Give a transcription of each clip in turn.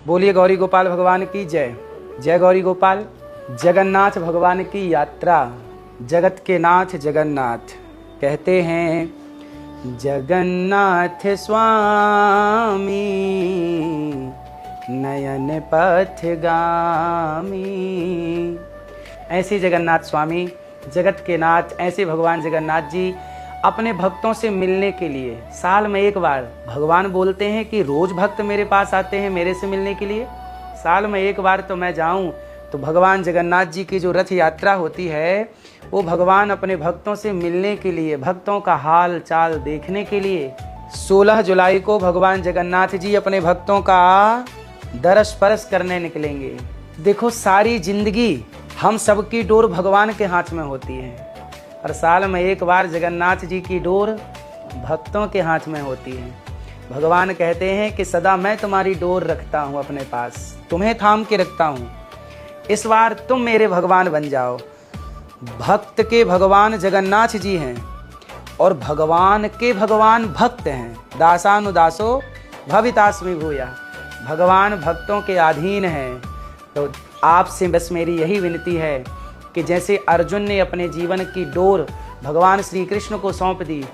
बोलिए गौरी गोपाल भगवान की जय। जय गौरी गोपाल। जगन्नाथ भगवान की यात्रा, जगत के नाथ जगन्नाथ। कहते हैं जगन्नाथ स्वामी नयन पथगामी। ऐसे जगन्नाथ स्वामी, जगत के नाथ, ऐसे भगवान जगन्नाथ जी अपने भक्तों से मिलने के लिए साल में एक बार, भगवान बोलते हैं कि रोज भक्त मेरे पास आते हैं मेरे से मिलने के लिए, साल में एक बार तो मैं जाऊं। तो भगवान जगन्नाथ जी की जो रथ यात्रा होती है वो भगवान अपने भक्तों से मिलने के लिए, भक्तों का हाल चाल देखने के लिए 16 जुलाई को भगवान जगन्नाथ जी अपने भक्तों का दर्श स्पर्श करने निकलेंगे। देखो, सारी जिंदगी हम सबकी डोर भगवान के हाथ में होती है और साल में एक बार जगन्नाथ जी की डोर भक्तों के हाथ में होती है। भगवान कहते हैं कि सदा मैं तुम्हारी डोर रखता हूँ अपने पास, तुम्हें थाम के रखता हूँ, इस बार तुम मेरे भगवान बन जाओ। भक्त के भगवान जगन्नाथ जी हैं और भगवान के भगवान भक्त हैं। दासानुदासो भवितास्मि भूया। भगवान भक्तों के अधीन हैं। तो आपसे बस मेरी यही विनती है कि जैसे अर्जुन ने अपने जीवन की डोर भगवान श्री कृष्ण को सौंप दी,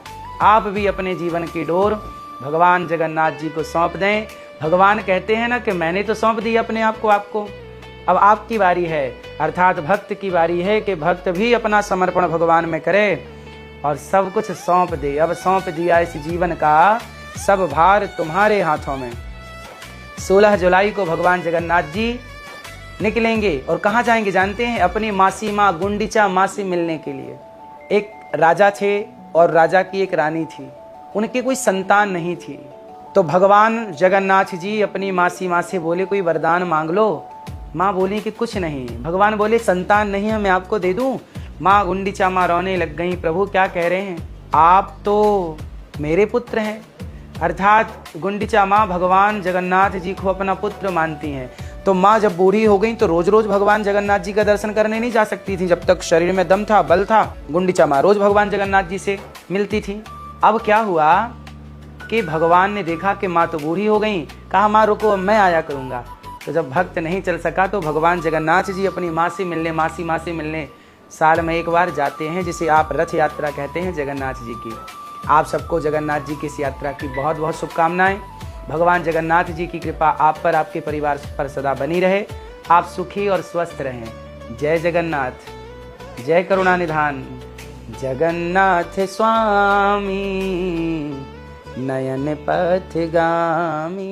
आप भी अपने जीवन की डोर भगवान जगन्नाथ जी को सौंप दें। भगवान कहते हैं ना कि मैंने तो सौंप दी अपने आप को आपको, अब आपकी बारी है, अर्थात भक्त की बारी है कि भक्त भी अपना समर्पण भगवान में करे और सब कुछ सौंप दे। अब सौंप दिया इस जीवन का सब भार तुम्हारे हाथों में। 16 जुलाई को भगवान जगन्नाथ जी निकलेंगे और कहाँ जाएंगे जानते हैं? अपनी मासी माँ गुंडीचा माँ से मिलने के लिए। एक राजा थे और राजा की एक रानी थी, उनकी कोई संतान नहीं थी। तो भगवान जगन्नाथ जी अपनी मासी माँ से बोले कोई वरदान मांग लो। माँ बोली कि कुछ नहीं। भगवान बोले संतान नहीं है, मैं आपको दे दूं? माँ गुंडीचा माँ रोने लग गई, प्रभु क्या कह रहे हैं, आप तो मेरे पुत्र हैं। अर्थात गुंडीचा माँ भगवान जगन्नाथ जी को अपना पुत्र मानती हैं। तो माँ जब बूढ़ी हो गई तो रोज रोज भगवान जगन्नाथ जी का दर्शन करने नहीं जा सकती थी। जब तक शरीर में दम था, बल था, गुंडीचा माँ रोज भगवान जगन्नाथ जी से मिलती थी। अब क्या हुआ कि भगवान ने देखा कि माँ तो बूढ़ी हो गई, कहा माँ रुको, मैं आया करूँगा। तो जब भक्त नहीं चल सका तो भगवान जगन्नाथ जी अपनी माँ से मिलने, मासी माँ से मिलने साल में एक बार जाते हैं, जिसे आप रथ यात्रा कहते हैं जगन्नाथ जी की। आप सबको जगन्नाथ जी की इस यात्रा की बहुत बहुत शुभकामनाएं। भगवान जगन्नाथ जी की कृपा आप पर, आपके परिवार पर सदा बनी रहे। आप सुखी और स्वस्थ रहें। जय जगन्नाथ। जय करुणा निधान जगन्नाथ स्वामी नयन पथगामी।